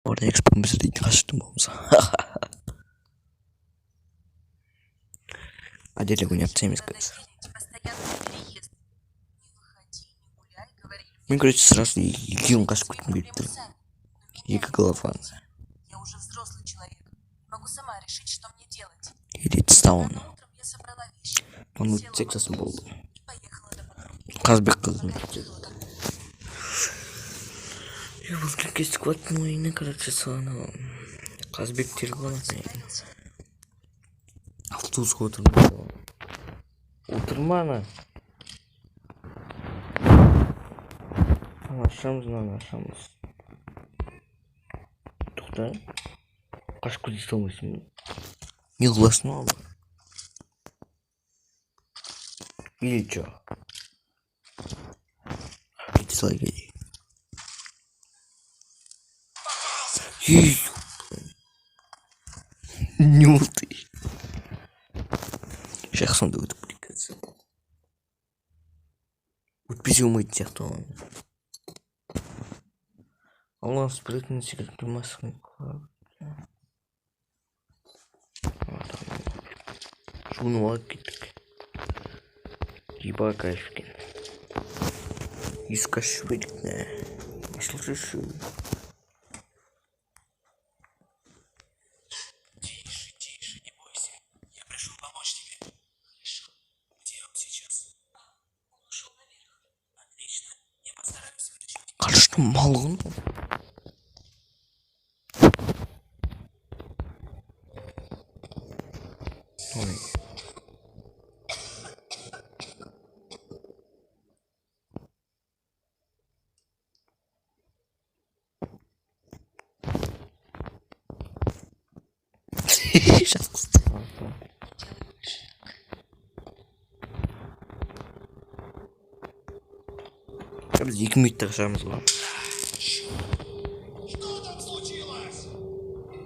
Orada ekspomizde kaçtım olsa. А дерево не оптимист. Мне, короче, сразу егим кашку бит. Ека голова. Я уже взрослый человек. Могу сама решить, что мне делать. Идите стаун. Рано утром я собрала вещи. Он Села Texas в был. автобус и поехала домой. Казбек. Ехала как Я был такой сквотный, на короче, сано. Казбек телефон. Автобус утром. Утром ана. Нашамыз. Тоқта. Қашқы дейсі олмайсың. Не гласно алды. Или чё? Иди слагай. Не ты. Сейчас он будет прикаться. Вот безумный тех, кто он. А у нас спрятаны секретный массовый клад. Шунуаки. Еба кайфки. Искашвыритная. Слушай. Тише, не бойся. Я пришел помочь тебе. Хорошо. Где он сейчас? Он ушел наверх. Отлично. Я постараюсь вытащить. Конечно, мало. Ой. Сейчас. Екі минут тырысамыз ғой. Что там случилось?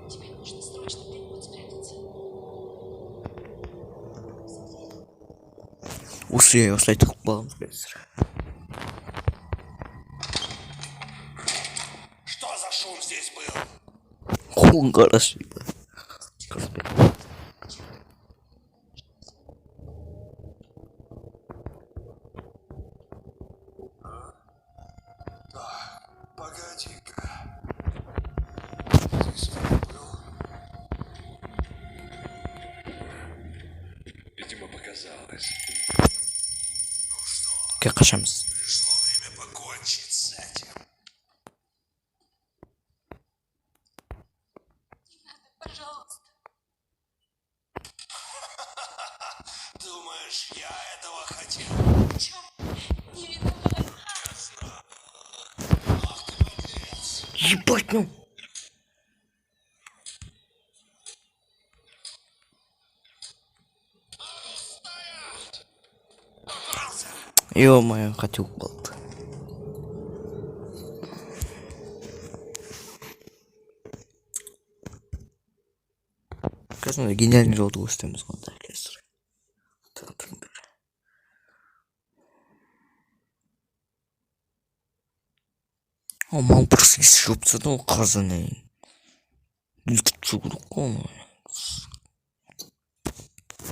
тебе нужно срочно где-нибудь спрятаться. Осы я осылай тұрып қаламыз қазір. Что за шум здесь был? Қолын қарашы. Погоди-ка. Здесь кто был? Видимо, показалось. Ну что, Как қашамыз? пришло время покончить с этим. Пожалуйста. Думаешь, я этого хотел? Не виноват. Ах ты подлец. Ебать, ну! Ё-моё, хотел болт. Кажется, гениальный жол удовольствием смотреть. О, мал просто ешёпся, ну, казаный. Что такое?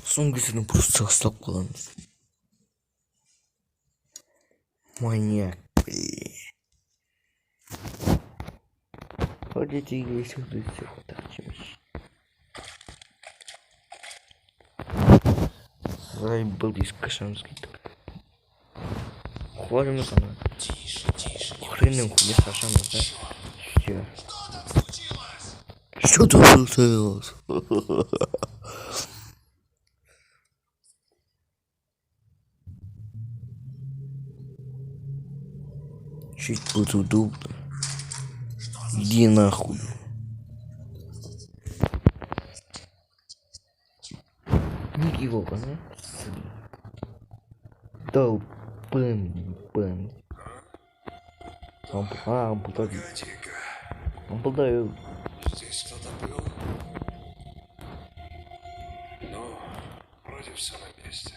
Сонгисен просто остап қаламыз. Маньяк, блин. Ходите и если вы все торчимись. Заебал здесь кашанский. Хвалим на канал. Тише. Хреном хуйня Сашан, да? Всё. Что там случилось? Что там случилось? Чуть будет удобно. Иди нахуй. Ничего, да? Дал пэн. Он подает. Погоди-ка. Он подает. Здесь кто-то был? Ну, вроде все на месте.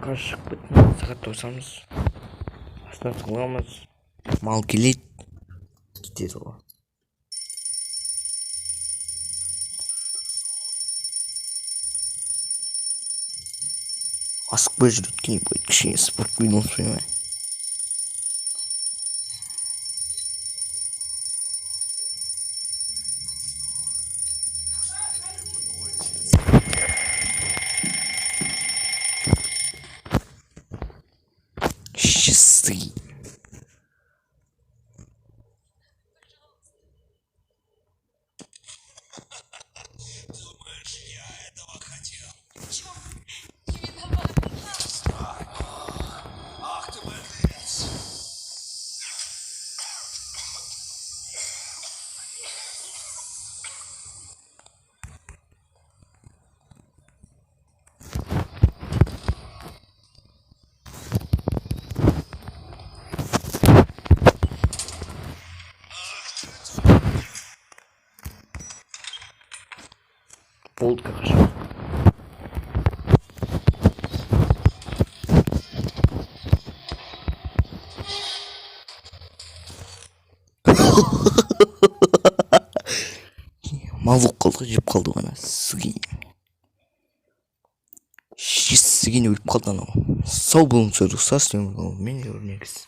Кашык бітін сағат 90 Baştan çıkamaz. Mal kilit. Gideceğiz o. Асық бой жүреді екен кішкене спорт ойын ойнай ма. Чистый. Думаешь, я этого хотел? Ах ты молодец! Болды хорошо. Мазық қалды жеп қалды ана сыгин. Сыгин өліп қалды анау. Сау болыңыздар достар, мен өрнегіз.